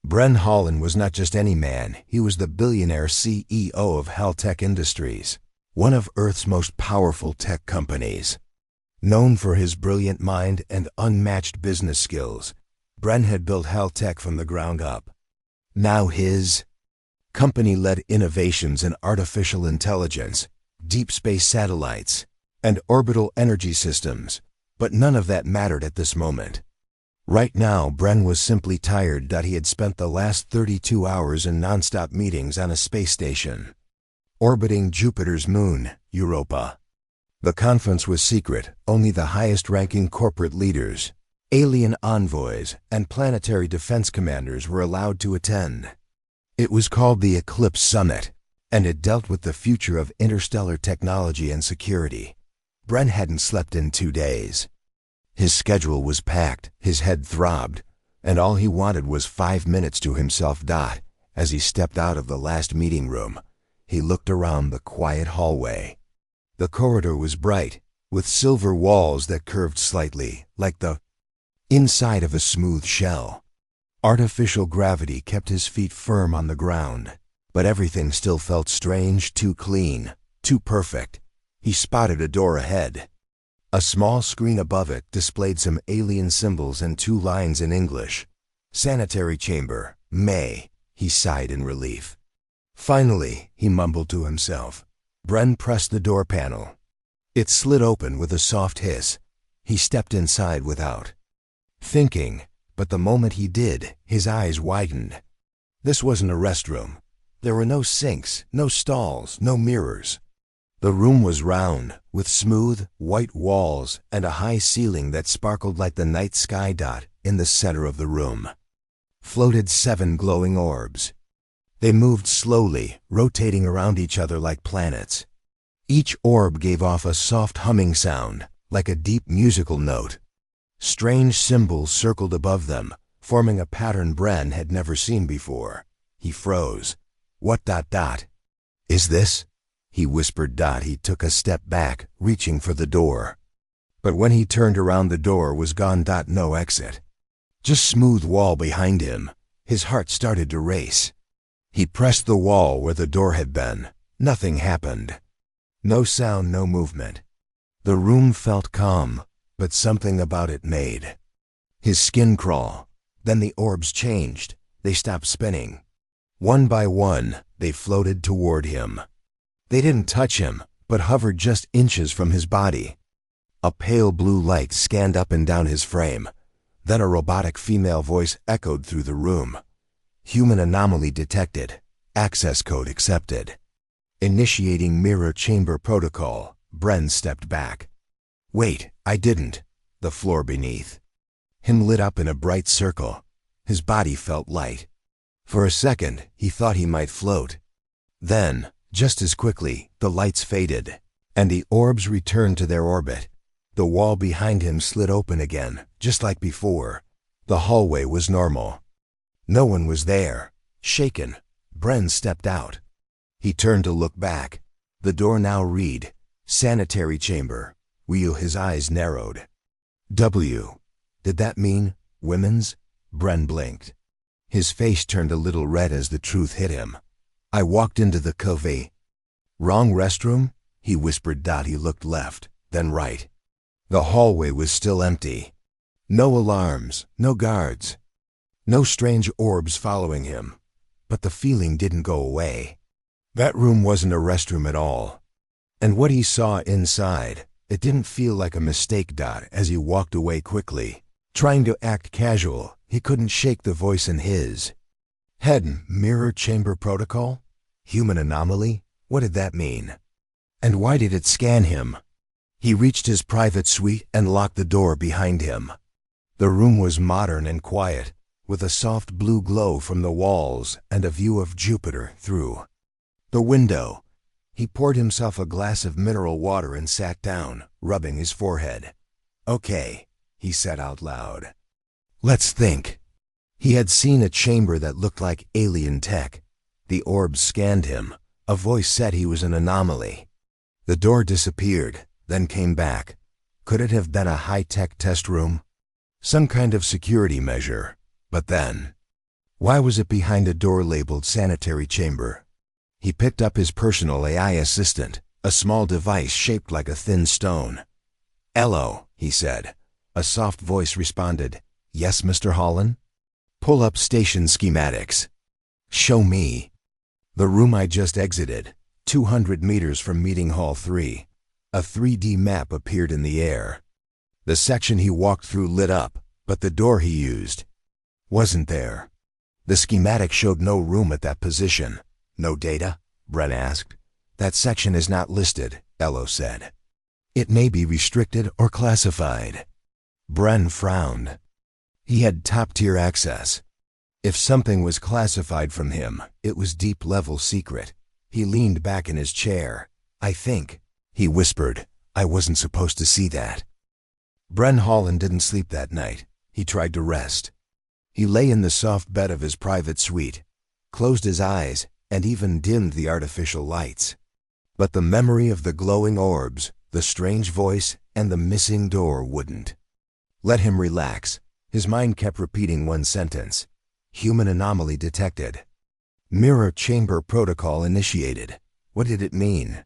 Bren Holland was not just any man, he was the billionaire CEO of Haltech Industries, one of Earth's most powerful tech companies. Known for his brilliant mind and unmatched business skills, Bren had built Haltech from the ground up. Now his company led innovations in artificial intelligence, deep space satellites, and orbital energy systems, but none of that mattered at this moment. Right now, Bren was simply tired that he had spent the last 32 hours in non-stop meetings on a space station, orbiting Jupiter's moon, Europa. The conference was secret. Only the highest-ranking corporate leaders, alien envoys, and planetary defense commanders were allowed to attend. It was called the Eclipse Summit, and it dealt with the future of interstellar technology and security. Bren hadn't slept in 2 days. His schedule was packed, his head throbbed, and all he wanted was 5 minutes to himself. As he stepped out of the last meeting room, he looked around the quiet hallway. The corridor was bright, with silver walls that curved slightly, like the inside of a smooth shell. Artificial gravity kept his feet firm on the ground, but everything still felt strange, too clean, too perfect. He spotted a door ahead. A small screen above it displayed some alien symbols and 2 lines in English. "Sanitary chamber, May," he sighed in relief. "Finally," he mumbled to himself. Bren pressed the door panel. It slid open with a soft hiss. He stepped inside without thinking, but the moment he did, his eyes widened. This wasn't a restroom. There were no sinks, no stalls, no mirrors. The room was round, with smooth, white walls and a high ceiling that sparkled like the night sky. In the center of the room floated 7 glowing orbs. They moved slowly, rotating around each other like planets. Each orb gave off a soft humming sound, like a deep musical note. Strange symbols circled above them, forming a pattern Bren had never seen before. He froze. "What is this?" he whispered. He took a step back, reaching for the door. But when he turned around, the door was gone. No exit. Just smooth wall behind him. His heart started to race. He pressed the wall where the door had been. Nothing happened. No sound, no movement. The room felt calm, but something about it made his skin crawl. Then the orbs changed. They stopped spinning. One by one, they floated toward him. They didn't touch him, but hovered just inches from his body. A pale blue light scanned up and down his frame. Then a robotic female voice echoed through the room. "Human anomaly detected. Access code accepted." Initiating mirror chamber protocol, Bren stepped back. "Wait, I didn't." The floor beneath him lit up in a bright circle. His body felt light. For a second, he thought he might float. Then, just as quickly, the lights faded, and the orbs returned to their orbit. The wall behind him slid open again, just like before. The hallway was normal. No one was there. Shaken, Bren stepped out. He turned to look back. The door now read, "Sanitary chamber." His eyes narrowed. Did that mean women's? Bren blinked. His face turned a little red as the truth hit him. "I walked into the cove." "Wrong restroom?" he whispered. He looked left, then right. The hallway was still empty. No alarms, no guards, no strange orbs following him. But the feeling didn't go away. That room wasn't a restroom at all. And what he saw inside, it didn't feel like a mistake. As he walked away quickly, trying to act casual, he couldn't shake the voice in his head. Mirror chamber protocol? Human anomaly? What did that mean? And why did it scan him? He reached his private suite and locked the door behind him. The room was modern and quiet, with a soft blue glow from the walls and a view of Jupiter through the window. He poured himself a glass of mineral water and sat down, rubbing his forehead. "Okay," he said out loud. "Let's think." He had seen a chamber that looked like alien tech. The orbs scanned him. A voice said he was an anomaly. The door disappeared, then came back. Could it have been a high-tech test room? Some kind of security measure. But then Why was it behind a door labeled sanitary chamber? He picked up his personal AI assistant, a small device shaped like a thin stone. "Hello," he said. A soft voice responded, "Yes, Mr. Holland?" "Pull up station schematics." "Show me." The room I just exited, 200 meters from Meeting Hall 3. A 3D map appeared in the air. The section he walked through lit up, but the door he used wasn't there. The schematic showed no room at that position. "No data?" Brent asked. "That section is not listed," Elo said. "It may be restricted or classified." Brent frowned. He had top-tier access. If something was classified from him, it was deep-level secret. He leaned back in his chair. "I think," he whispered, "I wasn't supposed to see that." Brent Holland didn't sleep that night. He tried to rest. He lay in the soft bed of his private suite, closed his eyes, and even dimmed the artificial lights. But the memory of the glowing orbs, the strange voice, and the missing door wouldn't let him relax. His mind kept repeating one sentence: "Human anomaly detected. Mirror chamber protocol initiated." What did it mean?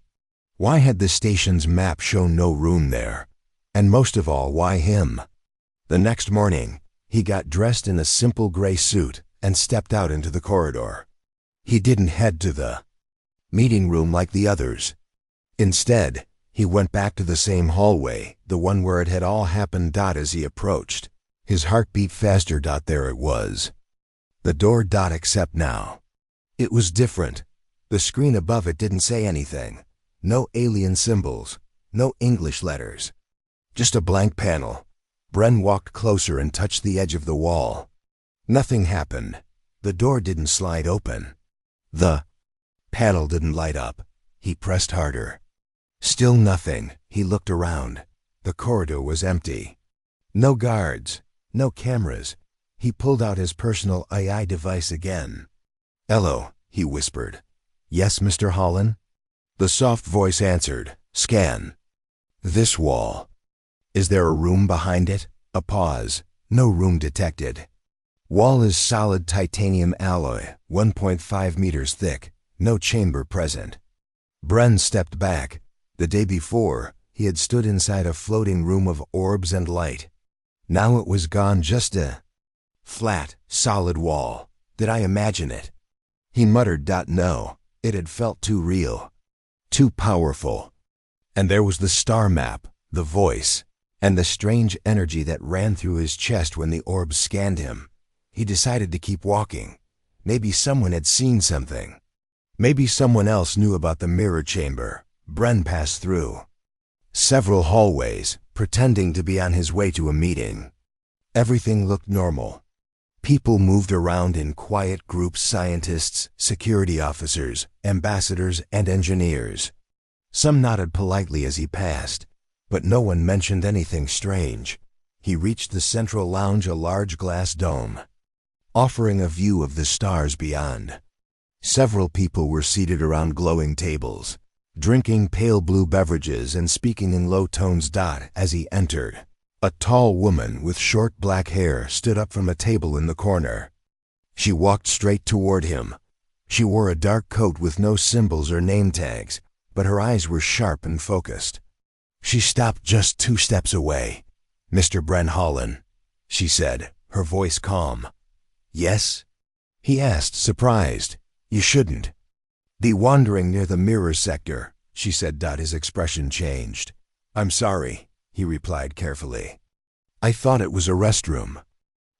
Why had the station's map shown no room there? And most of all, why him? The next morning, he got dressed in a simple gray suit and stepped out into the corridor. He didn't head to the meeting room like the others. Instead, he went back to the same hallway, the one where it had all happened. As he approached, his heart beat faster. There it was. The door. Except now, it was different. The screen above it didn't say anything. No alien symbols, no English letters. Just a blank panel. Bren walked closer and touched the edge of the wall. Nothing happened. The door didn't slide open. The panel didn't light up. He pressed harder. Still nothing. He looked around. The corridor was empty. No guards, no cameras. He pulled out his personal AI device again. "Hello," he whispered. "Yes, Mr. Holland?" The soft voice answered, "Scan this wall." "Is there a room behind it?" A pause. "No room detected." "Wall is solid titanium alloy, 1.5 meters thick. No chamber present." Bren stepped back. The day before, he had stood inside a floating room of orbs and light. Now it was gone, just a flat, solid wall. Did I imagine it? He muttered. No, it had felt too real, too powerful. And there was the star map, the voice, and the strange energy that ran through his chest when the orbs scanned him. He decided to keep walking. Maybe someone had seen something. Maybe someone else knew about the mirror chamber. Bren passed through several hallways, pretending to be on his way to a meeting. Everything looked normal. People moved around in quiet groups: scientists, security officers, ambassadors, and engineers. Some nodded politely as he passed, but no one mentioned anything strange. He reached the central lounge, a large glass dome, offering a view of the stars beyond. Several people were seated around glowing tables, drinking pale blue beverages and speaking in low tones. As he entered, a tall woman with short black hair stood up from a table in the corner. She walked straight toward him. She wore a dark coat with no symbols or name tags, but her eyes were sharp and focused. She stopped just 2 steps away. "Mr. Bren Holland," she said, her voice calm. "Yes?" he asked, surprised. "You shouldn't be wandering near the mirror sector," she said. His expression changed. "I'm sorry," he replied carefully. "I thought it was a restroom."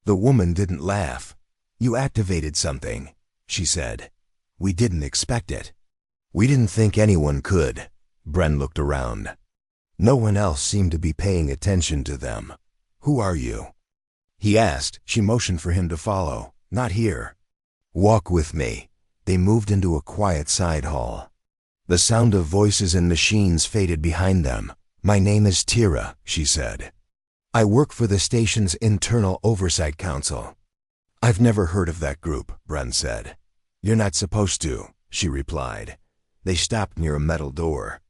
The woman didn't laugh. "You activated something," she said. "We didn't expect it." "We didn't think anyone could." Bren looked around. No one else seemed to be paying attention to them. "Who are you?" he asked. She motioned for him to follow. "Not here." "Walk with me." They moved into a quiet side hall. The sound of voices and machines faded behind them. "My name is Tira," she said. "I work for the station's Internal Oversight Council." "I've never heard of that group," Bren said. "You're not supposed to," she replied. They stopped near a metal door.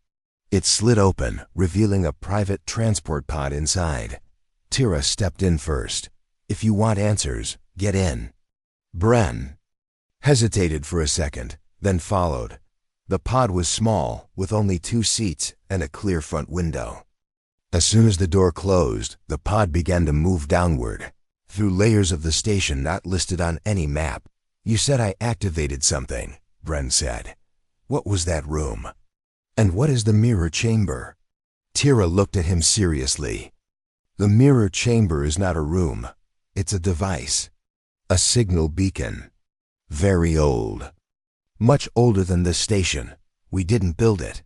It slid open, revealing a private transport pod inside. Tira stepped in first. "If you want answers, get in." Bren hesitated for a second, then followed. The pod was small, with only 2 seats and a clear front window. As soon as the door closed, the pod began to move downward, through layers of the station not listed on any map. "You said I activated something," Bren said. "What was that room? And what is the mirror chamber?" Tira looked at him seriously. "The mirror chamber is not a room. It's a device. A signal beacon. Very old. Much older than this station. We didn't build it."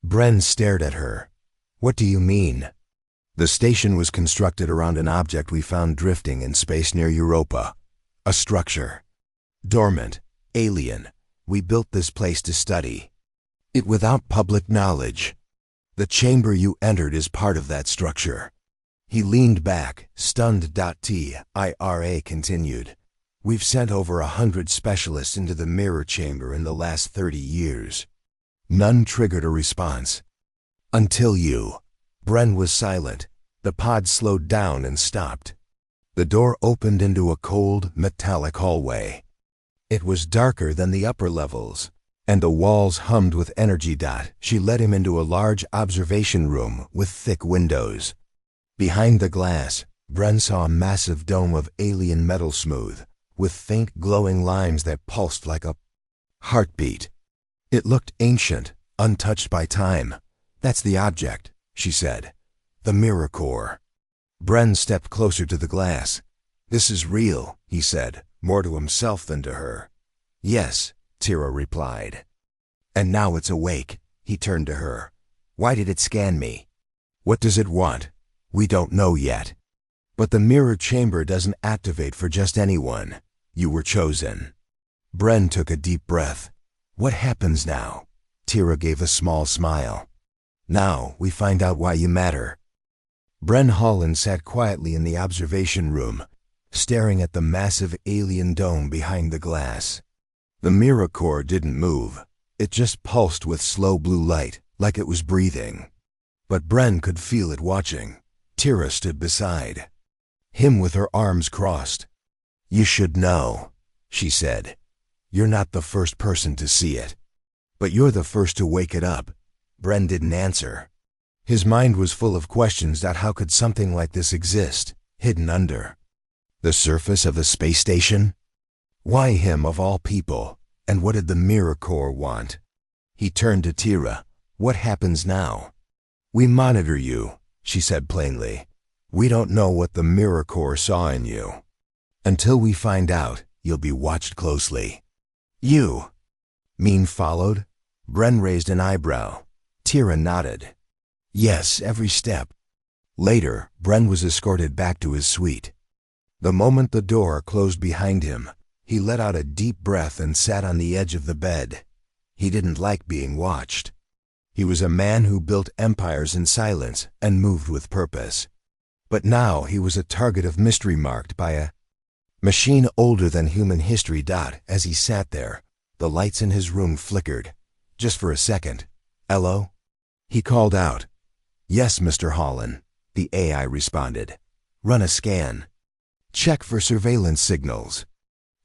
Bren stared at her. "What do you mean?" "The station was constructed around an object we found drifting in space near Europa. A structure. Dormant. Alien. We built this place to study it without public knowledge. The chamber you entered is part of that structure." He leaned back, stunned. Tira continued. "We've sent over 100 specialists into the mirror chamber in the last 30 years. None triggered a response. Until you." Bren was silent. The pod slowed down and stopped. The door opened into a cold, metallic hallway. It was darker than the upper levels, and the walls hummed with energy. She led him into a large observation room with thick windows. Behind the glass, Bren saw a massive dome of alien metal, smooth, with faint glowing lines that pulsed like a heartbeat. It looked ancient, untouched by time. "That's the object," she said. "The mirror core." Bren stepped closer to the glass. "This is real," he said, more to himself than to her. "Yes," Tira replied. "And now it's awake." He turned to her. "Why did it scan me? What does it want? We don't know yet. But the mirror chamber doesn't activate for just anyone. You were chosen." Bren took a deep breath. "What happens now?" Tira gave a small smile. "Now we find out why you matter." Bren Holland sat quietly in the observation room, staring at the massive alien dome behind the glass. The mirror core didn't move. It just pulsed with slow blue light, like it was breathing. But Bren could feel it watching. Tira stood beside him with her arms crossed. "You should know," she said. "You're not the first person to see it. But you're the first to wake it up." Bren didn't answer. His mind was full of questions. How could something like this exist, hidden under the surface of a space station? Why him of all people? And what did the mirror core want? He turned to Tira. "What happens now?" "We monitor you," she said plainly. "We don't know what the mirror core saw in you. Until we find out, you'll be watched closely." "You mean followed?" Bren raised an eyebrow. Tira nodded. "Yes, every step." Later, Bren was escorted back to his suite. The moment the door closed behind him, he let out a deep breath and sat on the edge of the bed. He didn't like being watched. He was a man who built empires in silence and moved with purpose. But now he was a target of mystery, marked by a machine older than human history. As he sat there, the lights in his room flickered. Just for a second. "Hello?" He called out. "Yes, Mr. Holland," the AI responded. "Run a scan. Check for surveillance signals.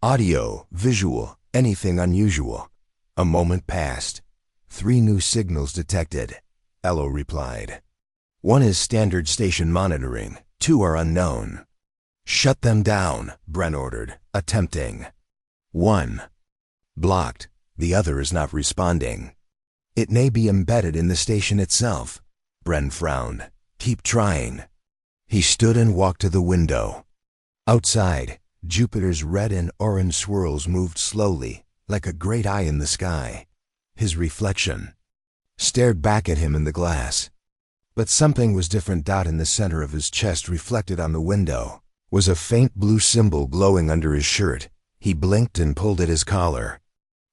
Audio, visual, anything unusual." A moment passed. 3 new signals detected, Elo replied. "1 is standard station monitoring, 2 are unknown." "Shut them down," Bren ordered, attempting. 1. Blocked. The other is not responding. "It may be embedded in the station itself." Bren frowned. "Keep trying." He stood and walked to the window. Outside, Jupiter's red and orange swirls moved slowly, like a great eye in the sky. His reflection stared back at him in the glass. But something was different. In the center of his chest, reflected on the window, was a faint blue symbol glowing under his shirt. He blinked and pulled at his collar.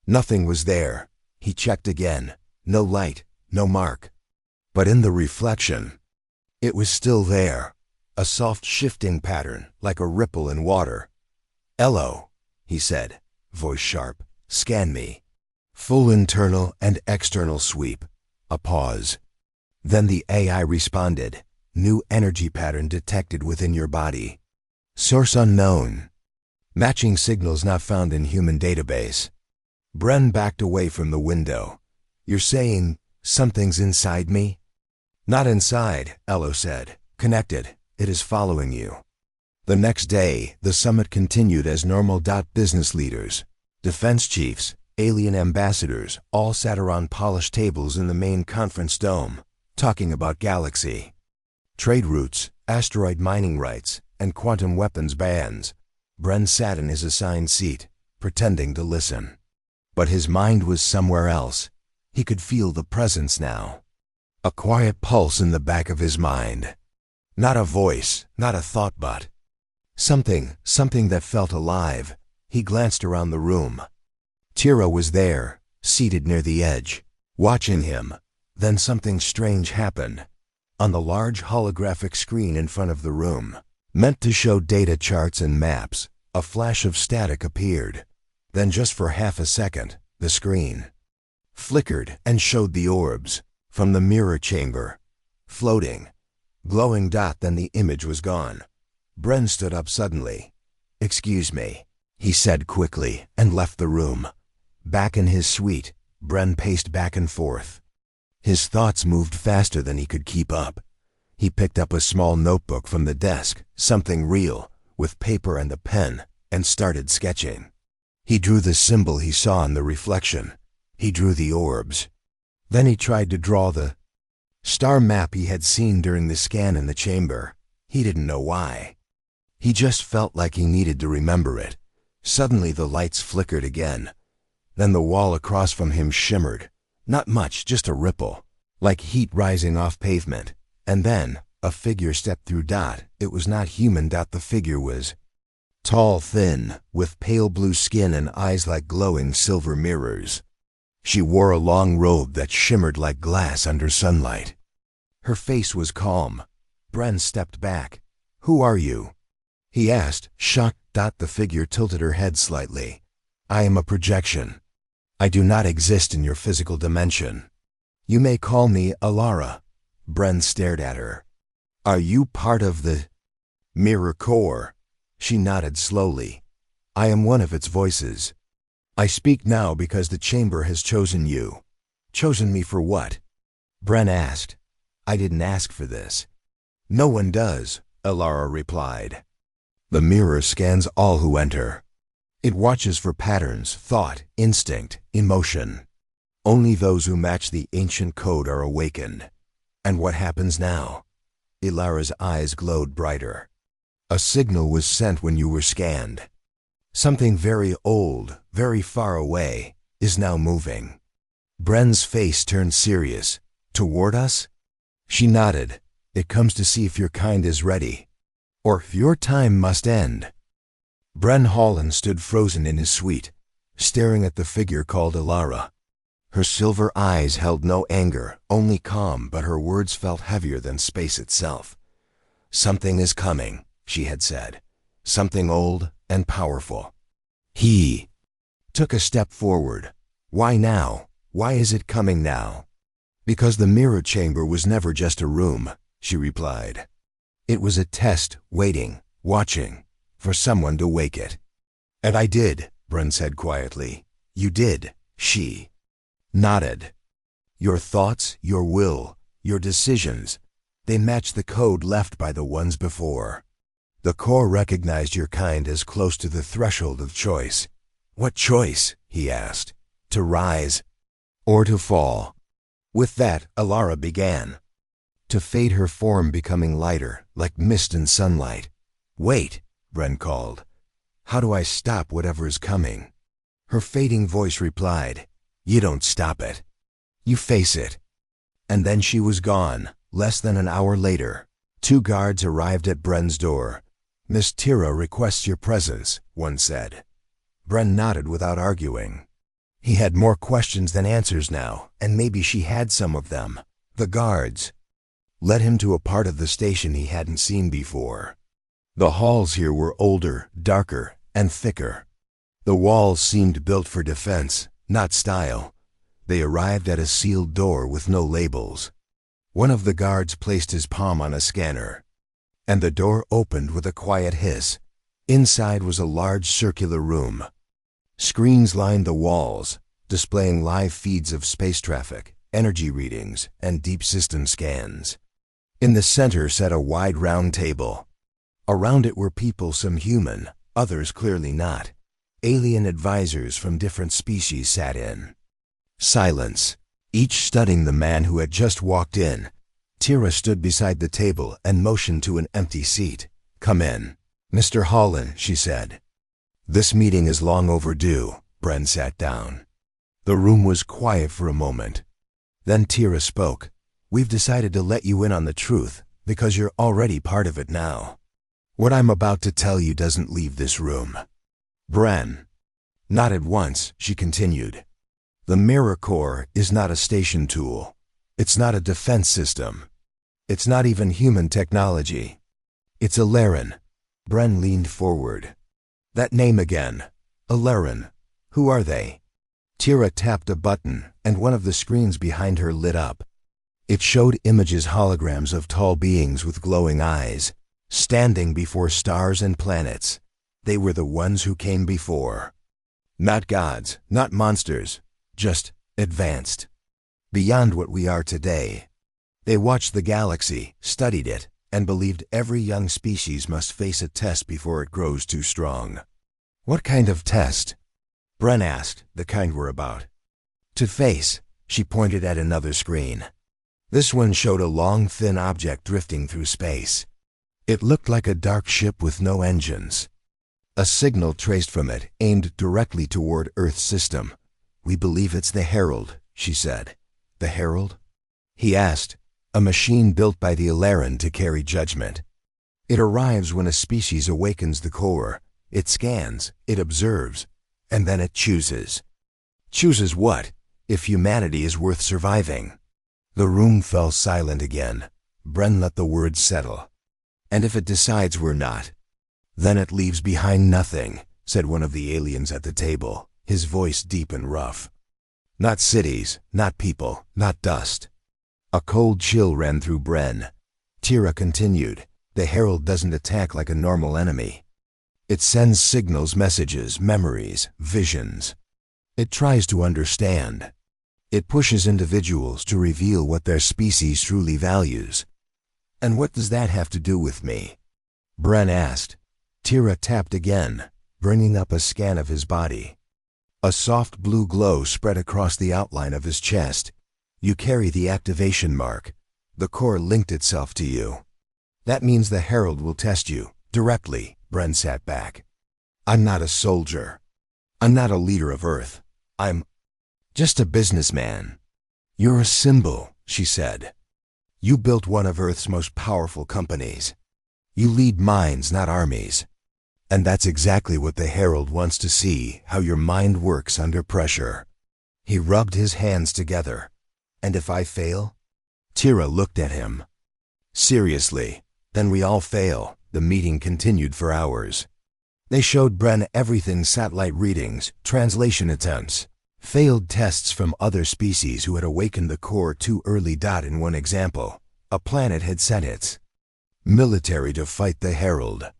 Nothing was there. He checked again. No light, no mark. But in the reflection, it was still there. A soft shifting pattern, like a ripple in water. "Elo," he said, voice sharp. "Scan me." Full internal and external sweep. A pause. Then the AI responded. "New energy pattern detected within your body. Source unknown." Matching signals not found in human database. Bren backed away from the window. You're saying something's inside me? Not inside, Elo said. Connected. It is following you. The next day, the summit continued as normal. Business leaders, defense chiefs, alien ambassadors all sat around polished tables in the main conference dome, talking about galaxy, trade routes, asteroid mining rights, and quantum weapons bans. Bren sat in his assigned seat, pretending to listen. But his mind was somewhere else. He could feel the presence now. A quiet pulse in the back of his mind. Not a voice, not a thought, but something that felt alive. He glanced around the room. Tira was there, seated near the edge, watching him. Then something strange happened. On the large holographic screen in front of the room, meant to show data charts and maps, a flash of static appeared. Then just for half a second, the screen flickered and showed the orbs from the mirror chamber, floating, glowing. Then the image was gone. Bren stood up suddenly. Excuse me, he said quickly, and left the room. Back in his suite, Bren paced back and forth. His thoughts moved faster than he could keep up. He picked up a small notebook from the desk, something real, with paper and a pen, and started sketching. He drew the symbol he saw in the reflection. He drew the orbs. Then he tried to draw the star map he had seen during the scan in the chamber. He didn't know why. He just felt like he needed to remember it. Suddenly the lights flickered again. Then the wall across from him shimmered. Not much, just a ripple, like heat rising off pavement. And then a figure stepped through. It was not human. The figure was tall, thin, with pale blue skin and eyes like glowing silver mirrors. She wore a long robe that shimmered like glass under sunlight. Her face was calm. Bren stepped back. Who are you? He asked, shocked. The figure tilted her head slightly. I am a projection. I do not exist in your physical dimension. You may call me Alara. Bren stared at her. Are you part of the mirror core? She nodded slowly. I am one of its voices. I speak now because the chamber has chosen you. Chosen me for what? Bren asked. I didn't ask for this. No one does, Alara replied. The mirror scans all who enter. It watches for patterns, thought, instinct, emotion. Only those who match the ancient code are awakened. And what happens now? Ilara's eyes glowed brighter. A signal was sent when you were scanned. Something very old, very far away, is now moving. Bren's face turned serious. Toward us? She nodded. It comes to see if your kind is ready, or if your time must end. Bren Holland stood frozen in his suite, staring at the figure called Alara. Her silver eyes held no anger, only calm, but her words felt heavier than space itself. Something is coming, she had said. Something old and powerful. He took a step forward. Why now? Why is it coming now? Because the mirror chamber was never just a room, she replied. It was a test, waiting, watching, for someone to wake it. And I did, Bren said quietly. You did, she nodded. Your thoughts, your will, your decisions, they match the code left by the ones before. The core recognized your kind as close to the threshold of choice. What choice? He asked. To rise or to fall? With that, Alara began to fade, her form becoming lighter, like mist in sunlight. Wait, Bren called. How do I stop whatever is coming? Her fading voice replied, you don't stop it. You face it. And then she was gone. Less than an hour later, 2 guards arrived at Bren's door. Miss Tira requests your presence, one said. Bren nodded without arguing. He had more questions than answers now, and maybe she had some of them. The guards led him to a part of the station he hadn't seen before. The halls here were older, darker, and thicker. The walls seemed built for defense, not style. They arrived at a sealed door with no labels. One of the guards placed his palm on a scanner, and the door opened with a quiet hiss. Inside was a large circular room. Screens lined the walls, displaying live feeds of space traffic, energy readings, and deep system scans. In the center sat a wide round table. Around it were people, some human, others clearly not. Alien advisors from different species sat in. Silence, each studying the man who had just walked in. Tira stood beside the table and motioned to an empty seat. "Come in." "Mr. Holland," she said. "This meeting is long overdue." Bren sat down. The room was quiet for a moment. Then Tira spoke. "We've decided to let you in on the truth because you're already part of it now. What I'm about to tell you doesn't leave this room." Bren nodded once. She continued. "The mirror core is not a station tool. It's not a defense system. It's not even human technology. It's Ilaren." Bren leaned forward. "That name again. Ilaren. Who are they?" Tira tapped a button, and one of the screens behind her lit up. It showed images, holograms of tall beings with glowing eyes, standing before stars and planets. They were the ones who came before. Not gods, not monsters, just advanced. Beyond what we are today. They watched the galaxy, studied it, and believed every young species must face a test before it grows too strong. "What kind of test?" Bren asked. "The kind we're about to face." She pointed at another screen. This one showed a long, thin object drifting through space. It looked like a dark ship with no engines. A signal traced from it, aimed directly toward Earth's system. "We believe it's the Herald," she said. "The Herald?" He asked. "A machine built by the Ilaren to carry judgment. It arrives when a species awakens the core. It scans, it observes, and then it chooses." "Chooses what? If humanity is worth surviving?" The room fell silent again. Bren let the words settle. "And if it decides we're not?" "Then it leaves behind nothing," said one of the aliens at the table, his voice deep and rough. "Not cities, not people, not dust." A cold chill ran through Bren. Tira continued. "The Herald doesn't attack like a normal enemy. It sends signals, messages, memories, visions. It tries to understand. It pushes individuals to reveal what their species truly values." "And what does that have to do with me?" Bren asked. Tira tapped again, bringing up a scan of his body. A soft blue glow spread across the outline of his chest. "You carry the activation mark. The core linked itself to you. That means the Herald will test you, directly." Bren sat back. "I'm not a soldier. I'm not a leader of Earth. I'm just a businessman." "You're a symbol," she said. "You built one of Earth's most powerful companies. You lead minds, not armies. And that's exactly what the Herald wants to see, how your mind works under pressure." He rubbed his hands together. "And if I fail?" Tira looked at him. "Seriously, then we all fail." The meeting continued for hours. They showed Bren everything: satellite readings, translation attempts, failed tests from other species who had awakened the core too early. In one example, a planet had sent its military to fight the Herald.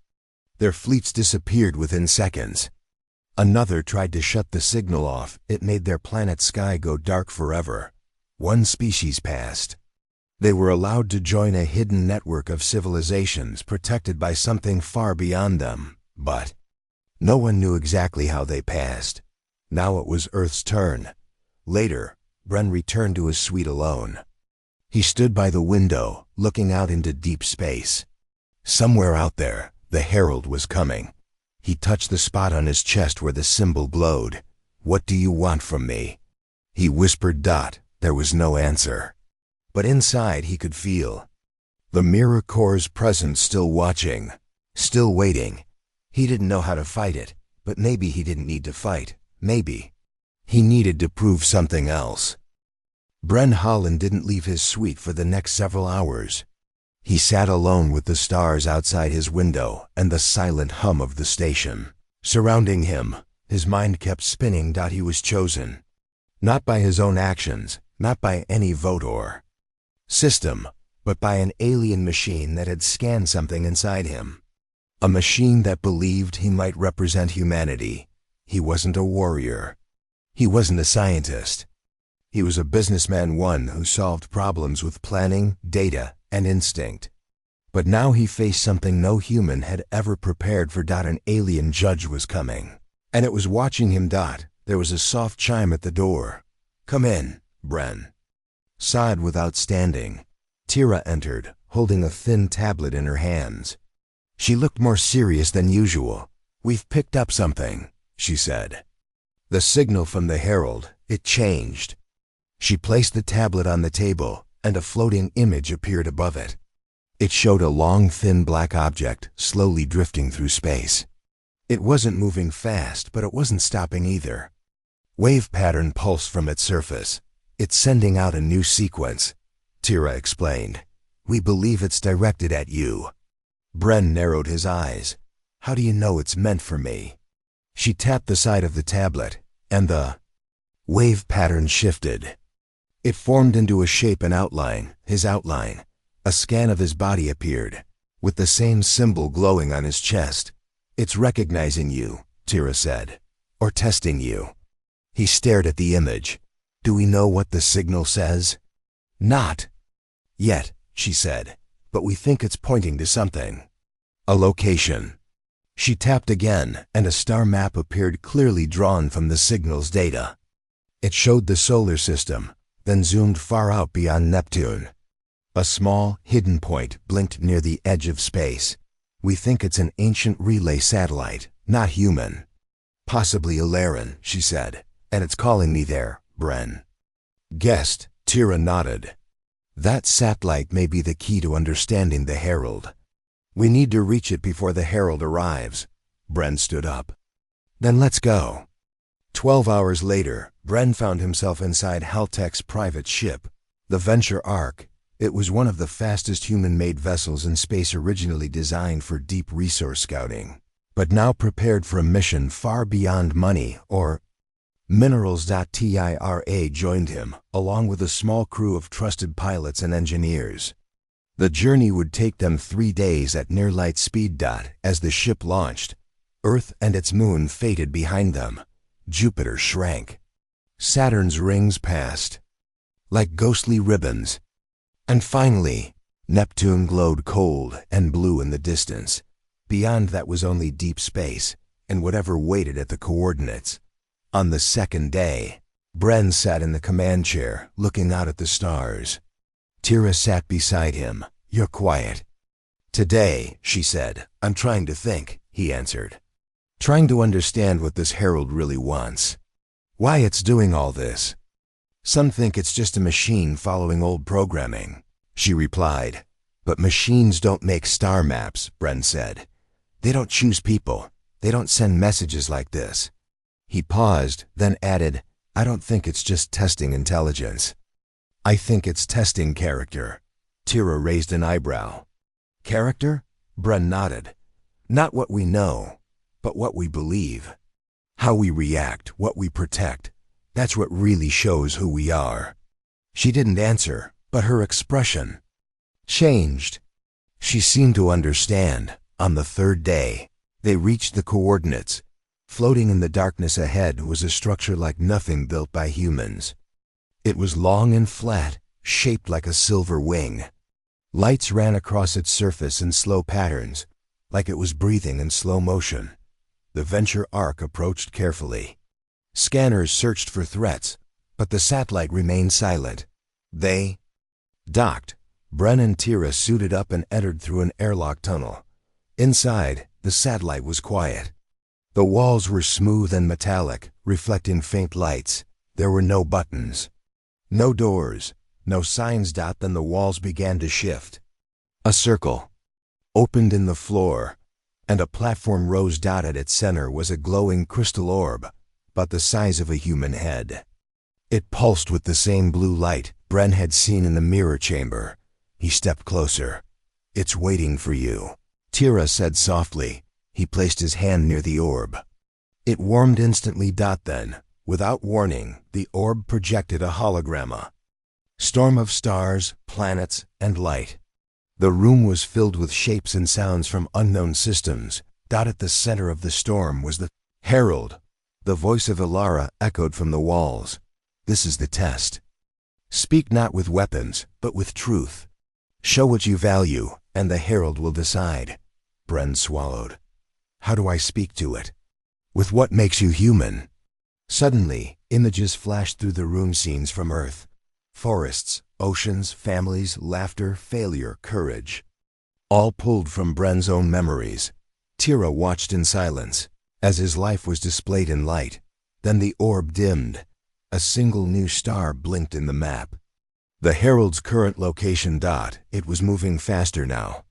Their fleets disappeared within seconds. Another tried to shut the signal off. It made their planet's sky go dark forever. One species passed. They were allowed to join a hidden network of civilizations protected by something far beyond them, but no one knew exactly how they passed. Now it was Earth's turn. Later, Bren returned to his suite alone. He stood by the window, looking out into deep space. Somewhere out there, the Herald was coming. He touched the spot on his chest where the symbol glowed. "What do you want from me?" He whispered. There was no answer. But inside he could feel the mirror core's presence, still watching, still waiting. He didn't know how to fight it, but maybe he didn't need to fight. Maybe he needed to prove something else. Bren Holland didn't leave his suite for the next several hours. He sat alone with the stars outside his window and the silent hum of the station surrounding him. His mind kept spinning. He was chosen, not by his own actions, not by any vote or system, but by an alien machine that had scanned something inside him. A machine that believed he might represent humanity. He wasn't a warrior. He wasn't a scientist. He was a businessman, one who solved problems with planning, data, and instinct. But now he faced something no human had ever prepared for. An alien judge was coming. And it was watching him. There was a soft chime at the door. "Come in, Bren." Sighed without standing. Tira entered, holding a thin tablet in her hands. She looked more serious than usual. "We've picked up something," she said. "The signal from the Herald, it changed." She placed the tablet on the table, and a floating image appeared above it. It showed a long, thin black object slowly drifting through space. It wasn't moving fast, but it wasn't stopping either. Wave pattern pulsed from its surface. "It's sending out a new sequence," Tira explained. "We believe it's directed at you." Bren narrowed his eyes. "How do you know it's meant for me?" She tapped the side of the tablet, and the wave pattern shifted. It formed into a shape and outline, his outline. A scan of his body appeared, with the same symbol glowing on his chest. "It's recognizing you," Tira said, "or testing you." He stared at the image. "Do we know what the signal says?" "Not yet," she said, "but we think it's pointing to something." "A location." She tapped again, and a star map appeared clearly drawn from the signal's data. It showed the solar system, then zoomed far out beyond Neptune. A small, hidden point blinked near the edge of space. "We think it's an ancient relay satellite, not human." "Possibly Ilarian," she said, "and it's calling me there, Bren." "Guessed," Tira nodded. "That satellite may be the key to understanding the Herald. We need to reach it before the Herald arrives." Bren stood up. "Then let's go." 12 hours later, Bren found himself inside Haltech's private ship, the Venture Ark. It was one of the fastest human-made vessels in space, originally designed for deep resource scouting, but now prepared for a mission far beyond money or minerals. Tira joined him, along with a small crew of trusted pilots and engineers. The journey would take them 3 days at near light speed. As the ship launched, Earth and its moon faded behind them. Jupiter shrank. Saturn's rings passed, like ghostly ribbons. And finally, Neptune glowed cold and blue in the distance. Beyond that was only deep space, and whatever waited at the coordinates. On the second day, Bren sat in the command chair, looking out at the stars. Tira sat beside him. "You're quiet." "Today," she said, "I'm trying to think," he answered. "Trying to understand what this Herald really wants. Why it's doing all this." "Some think it's just a machine following old programming," she replied. "But machines don't make star maps," Bren said. "They don't choose people. They don't send messages like this." He paused, then added, "I don't think it's just testing intelligence. I think it's testing character." Tira raised an eyebrow. "Character?" Bren nodded. "Not what we know, but what we believe. How we react, what we protect. That's what really shows who we are." She didn't answer, but her expression changed. She seemed to understand. On the third day, they reached the coordinates. Floating in the darkness ahead was a structure like nothing built by humans. It was long and flat, shaped like a silver wing. Lights ran across its surface in slow patterns, like it was breathing in slow motion. The Venture Ark approached carefully. Scanners searched for threats, but the satellite remained silent. They docked. Bren and Tira suited up and entered through an airlock tunnel. Inside, the satellite was quiet. The walls were smooth and metallic, reflecting faint lights. There were no buttons, no doors, no signs. Then the walls began to shift. A circle opened in the floor, and a platform rose. At its center was a glowing crystal orb, about the size of a human head. It pulsed with the same blue light Bren had seen in the mirror chamber. He stepped closer. "It's waiting for you," Tira said softly. He placed his hand near the orb. It warmed instantly. Then, without warning, the orb projected a hologramma. Storm of stars, planets, and light. The room was filled with shapes and sounds from unknown systems. At the center of the storm was the herald. The voice of Ilara echoed from the walls. This is the test. Speak not with weapons, but with truth. Show what you value, and the herald will decide. Bren swallowed. How do I speak to it? With what makes you human? Suddenly, images flashed through the room, scenes from Earth. Forests, oceans, families, laughter, failure, courage. All pulled from Bren's own memories. Tira watched in silence, as his life was displayed in light. Then the orb dimmed. A single new star blinked in the map. The herald's current location. It was moving faster now.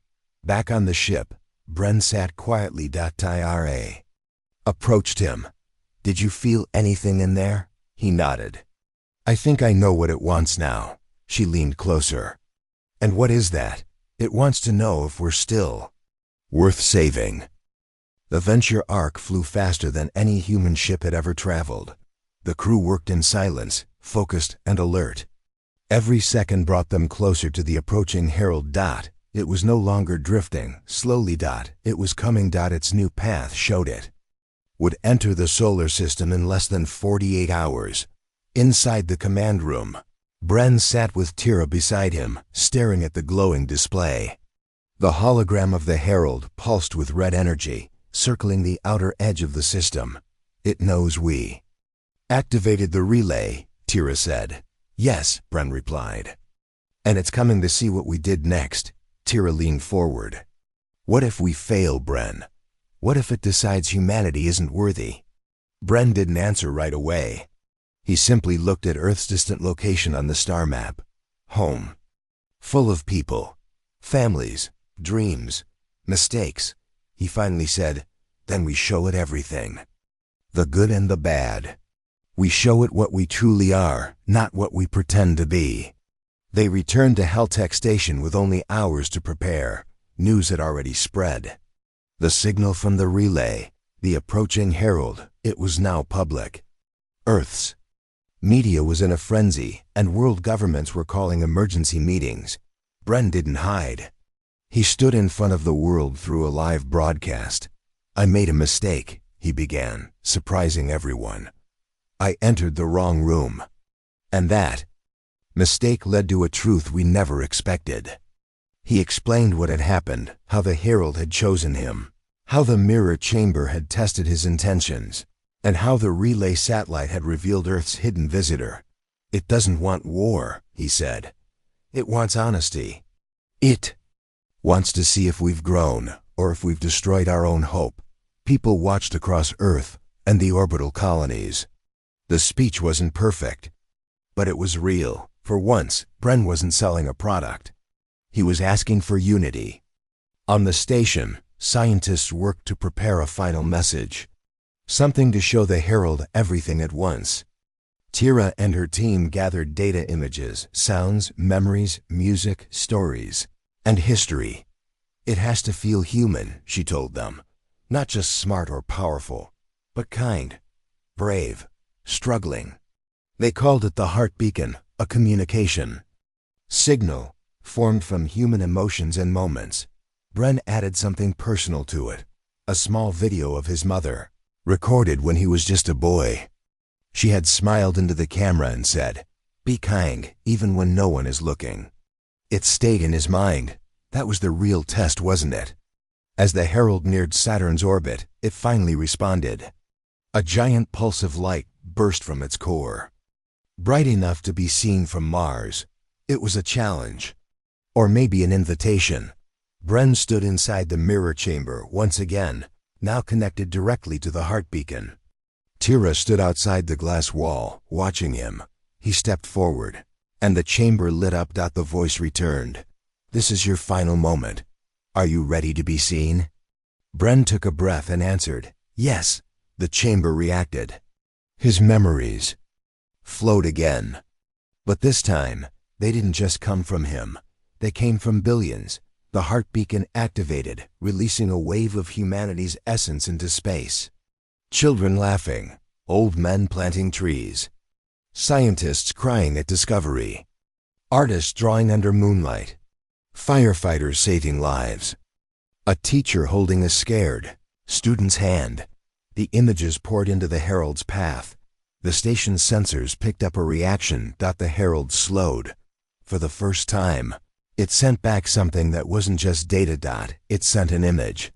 Back on the ship, Bren sat quietly. Tira approached him. Did you feel anything in there? He nodded. I think I know what it wants now. She leaned closer. And what is that? It wants to know if we're still worth saving. The Venture Ark flew faster than any human ship had ever traveled. The crew worked in silence, focused and alert. Every second brought them closer to the approaching herald. It was no longer drifting, slowly. It was coming. Its new path showed it would enter the solar system in less than 48 hours. Inside the command room, Bren sat with Tira beside him, staring at the glowing display. The hologram of the herald pulsed with red energy, circling the outer edge of the system. It knows we activated the relay, Tira said. Yes, Bren replied. And it's coming to see what we did next. Tira leaned forward. What if we fail, Bren? What if it decides humanity isn't worthy? Bren didn't answer right away. He simply looked at Earth's distant location on the star map. Home. Full of people, families, dreams, mistakes. He finally said, then we show it everything. The good and the bad. We show it what we truly are, not what we pretend to be. They returned to Heltech Station with only hours to prepare. News had already spread. The signal from the relay, the approaching herald, it was now public. Earth's media was in a frenzy, and world governments were calling emergency meetings. Bren didn't hide. He stood in front of the world through a live broadcast. I made a mistake, he began, surprising everyone. I entered the wrong room. And that mistake led to a truth we never expected. He explained what had happened, how the herald had chosen him, how the mirror chamber had tested his intentions, and how the relay satellite had revealed Earth's hidden visitor. It doesn't want war, he said. It wants honesty. It wants to see if we've grown, or if we've destroyed our own hope. People watched across Earth and the orbital colonies. The speech wasn't perfect, but it was real. For once, Bren wasn't selling a product. He was asking for unity. On the station, scientists worked to prepare a final message. Something to show the herald everything at once. Tira and her team gathered data, images, sounds, memories, music, stories, and history. It has to feel human, she told them. Not just smart or powerful, but kind, brave, struggling. They called it the heart beacon, a communication signal formed from human emotions and moments. Bren added something personal to it, a small video of his mother, recorded when he was just a boy. She had smiled into the camera and said, "Be kind, even when no one is looking." It stayed in his mind. That was the real test, wasn't it? As the herald neared Saturn's orbit, it finally responded. A giant pulse of light burst from its core. Bright enough to be seen from Mars. It was a challenge. Or maybe an invitation. Bren stood inside the mirror chamber once again, now connected directly to the heart beacon. Tira stood outside the glass wall, watching him. He stepped forward, and the chamber lit up. The voice returned. This is your final moment. Are you ready to be seen? Bren took a breath and answered, yes. The chamber reacted. His memories flowed again. But this time, they didn't just come from him. They came from billions. The heart beacon activated, releasing a wave of humanity's essence into space. Children laughing, old men planting trees, scientists crying at discovery, artists drawing under moonlight, firefighters saving lives, a teacher holding a scared student's hand. The images poured into the Herald's path. The station's sensors picked up a reaction. The Herald slowed. For the first time, it sent back something that wasn't just data. It sent an image.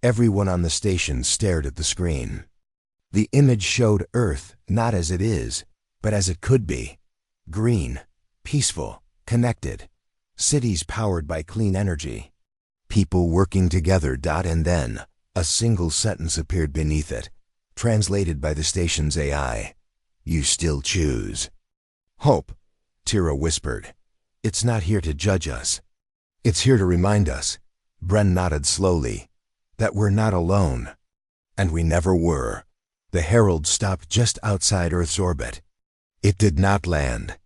Everyone on the station stared at the screen. The image showed Earth not as it is, but as it could be. Green, peaceful, connected. Cities powered by clean energy. People working together. And then, a single sentence appeared beneath it, translated by the station's AI. You still choose hope, Tira whispered. It's not here to judge us. It's here to remind us, Bren nodded slowly, that we're not alone. And we never were. The Herald stopped just outside Earth's orbit. It did not land.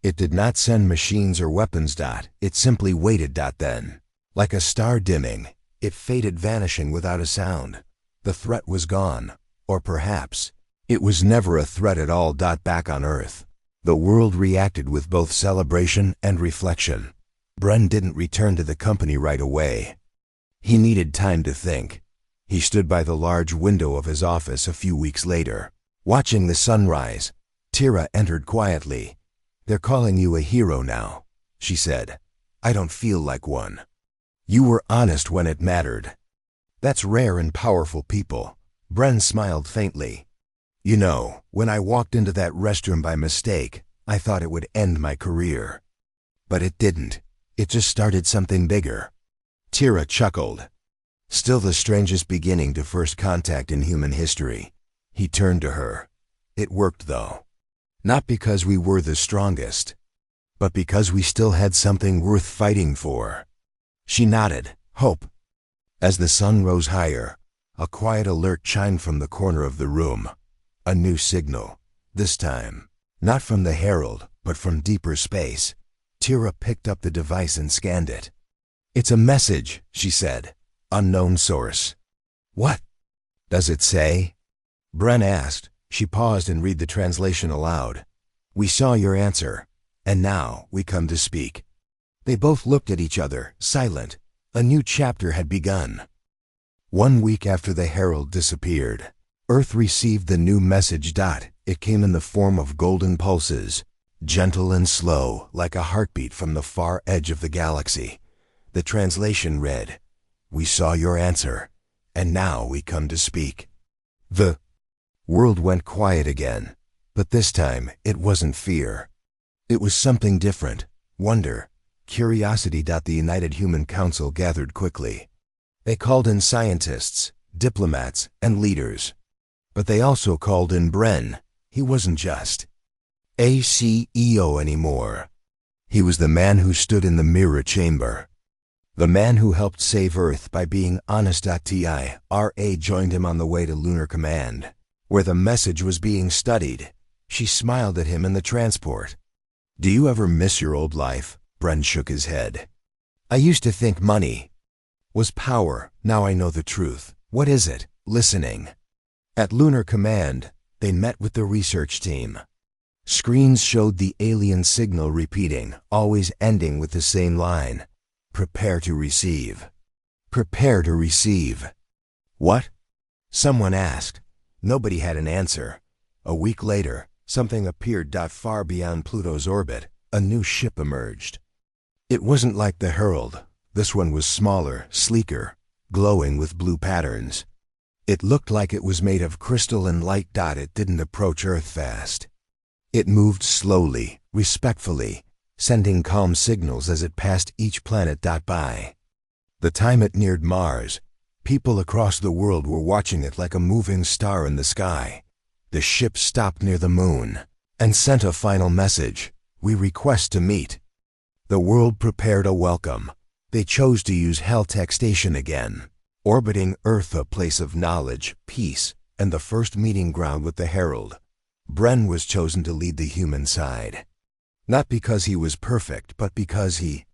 It did not send machines or weapons. It simply waited. Then, like a star dimming, it faded, vanishing without a sound. The threat was gone. Or perhaps, it was never a threat at all. Back on Earth, the world reacted with both celebration and reflection. Bren didn't return to the company right away. He needed time to think. He stood by the large window of his office a few weeks later, watching the sunrise. Tira entered quietly. They're calling you a hero now, she said. I don't feel like one. You were honest when it mattered. That's rare in powerful people. Bren smiled faintly. You know, when I walked into that restroom by mistake, I thought it would end my career. But it didn't. It just started something bigger. Tira chuckled. Still the strangest beginning to first contact in human history. He turned to her. It worked, though. Not because we were the strongest, but because we still had something worth fighting for. She nodded. Hope. As the sun rose higher, a quiet alert chimed from the corner of the room. A new signal. This time, not from the Herald, but from deeper space. Tira picked up the device and scanned it. It's a message, she said. Unknown source. What does it say? Bren asked. She paused and read the translation aloud. We saw your answer, and now we come to speak. They both looked at each other, silent. A new chapter had begun. 1 week after the Herald disappeared, Earth received the new message. It came in the form of golden pulses, gentle and slow, like a heartbeat from the far edge of the galaxy. The translation read, We saw your answer, and now we come to speak. The world went quiet again, but this time it wasn't fear. It was something different. Wonder, curiosity. The United Human Council gathered quickly. They called in scientists, diplomats, and leaders. But they also called in Bren. He wasn't just a CEO anymore. He was the man who stood in the mirror chamber. The man who helped save Earth by being honest. Tira joined him on the way to Lunar Command, where the message was being studied. She smiled at him in the transport. Do you ever miss your old life? Bren shook his head. I used to think money was power. Now I know the truth. What is it? Listening. At Lunar Command, they met with the research team. Screens showed the alien signal repeating, always ending with the same line. Prepare to receive. Prepare to receive. What? Someone asked. Nobody had an answer. A week later, something appeared. Far beyond Pluto's orbit, a new ship emerged. It wasn't like the Herald. This one was smaller, sleeker, glowing with blue patterns. It looked like it was made of crystal and light. It didn't approach Earth fast. It moved slowly, respectfully, sending calm signals as it passed each planet. By the time it neared Mars, people across the world were watching it like a moving star in the sky. The ship stopped near the moon and sent a final message. We request to meet. The world prepared a welcome. They chose to use Heltech Station again, orbiting Earth, a place of knowledge, peace, and the first meeting ground with the Herald. Bren was chosen to lead the human side. Not because he was perfect, but because he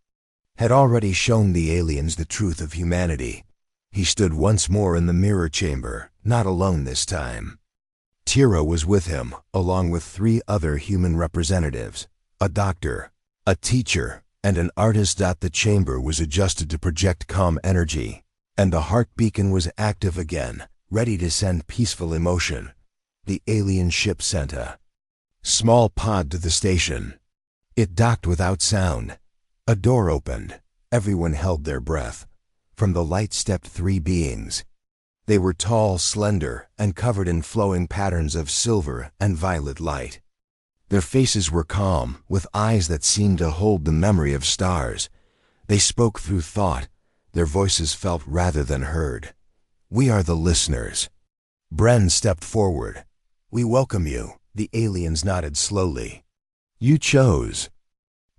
had already shown the aliens the truth of humanity. He stood once more in the mirror chamber, not alone this time. Tira was with him, along with 3 other human representatives, a doctor, a teacher, and an artist. The chamber was adjusted to project calm energy, and the heart beacon was active again, ready to send peaceful emotion. The alien ship sent a small pod to the station. It docked without sound. A door opened. Everyone held their breath. From the light stepped three beings. They were tall, slender, and covered in flowing patterns of silver and violet light. Their faces were calm, with eyes that seemed to hold the memory of stars. They spoke through thought. Their voices felt rather than heard. "We are the listeners." Bren stepped forward. "We welcome you." The aliens nodded slowly. "You chose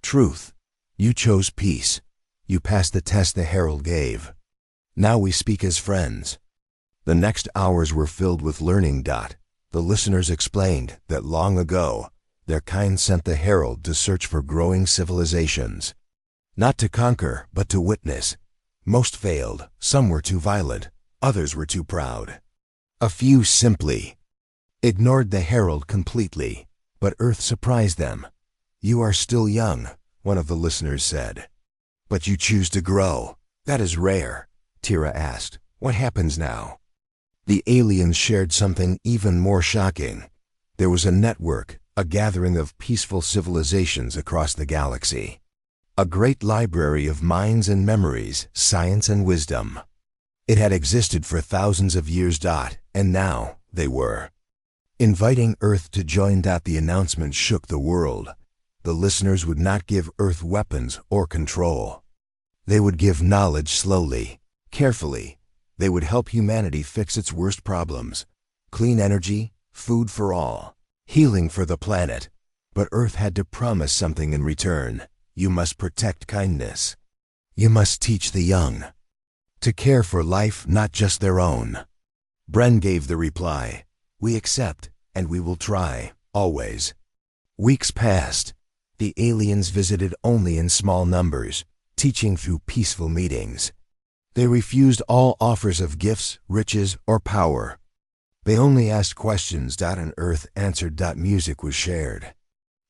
truth. You chose peace. You passed the test the herald gave. Now we speak as friends." The next hours were filled with learning. The listeners explained that long ago, their kind sent the herald to search for growing civilizations. Not to conquer, but to witness. Most failed, some were too violent, others were too proud. A few simply ignored the herald completely, but Earth surprised them. "You are still young," one of the listeners said. "But you choose to grow. That is rare." Tira asked, "What happens now?" The aliens shared something even more shocking. There was a network, a gathering of peaceful civilizations across the galaxy. A great library of minds and memories, science and wisdom. It had existed for thousands of years. And now they were inviting Earth to join. The announcement shook the world. The listeners would not give Earth weapons or control. They would give knowledge slowly, carefully. They would help humanity fix its worst problems. Clean energy, food for all, healing for the planet. But Earth had to promise something in return. You must protect kindness. You must teach the young to care for life, not just their own. Bren gave the reply, "We accept, and we will try, always." Weeks passed. The aliens visited only in small numbers, teaching through peaceful meetings. They refused all offers of gifts, riches, or power. They only asked questions. And Earth answered. Music was shared.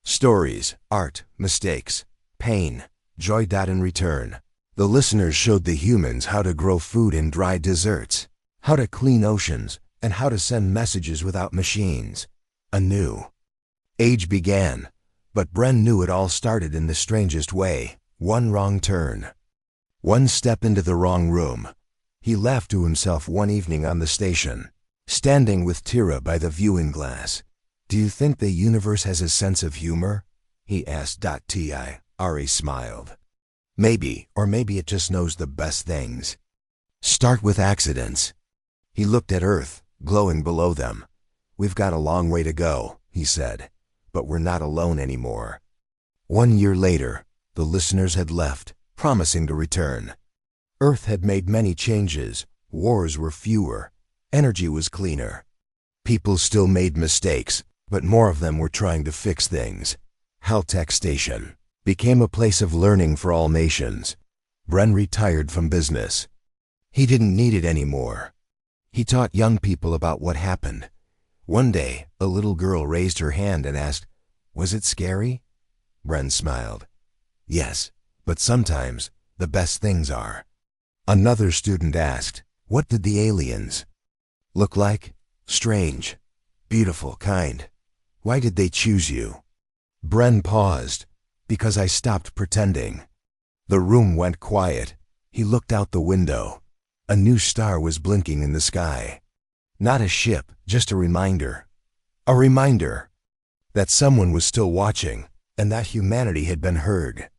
Stories, art, mistakes, pain, joy. In return, the listeners showed the humans how to grow food in dry deserts, how to clean oceans, and how to send messages without machines. A new age began, but Bren knew it all started in the strangest way. One wrong turn. One step into the wrong room. He laughed to himself one evening on the station, standing with Tira by the viewing glass. "Do you think the universe has a sense of humor?" he asked. Ari smiled. "Maybe, or maybe it just knows the best things. Start with accidents." He looked at Earth, glowing below them. "We've got a long way to go," he said, "but we're not alone anymore." 1 year later, the listeners had left, promising to return. Earth had made many changes. Wars were fewer. Energy was cleaner. People still made mistakes, but more of them were trying to fix things. Haltech Station became a place of learning for all nations. Bren retired from business. He didn't need it anymore. He taught young people about what happened. One day, a little girl raised her hand and asked, "Was it scary?" Bren smiled. "Yes, but sometimes the best things are." Another student asked, "What did the aliens look like?" "Strange, beautiful, kind. Why did they choose you?" Bren paused. "Because I stopped pretending." The room went quiet. He looked out the window. A new star was blinking in the sky. Not a ship, just a reminder. A reminder that someone was still watching, and that humanity had been heard.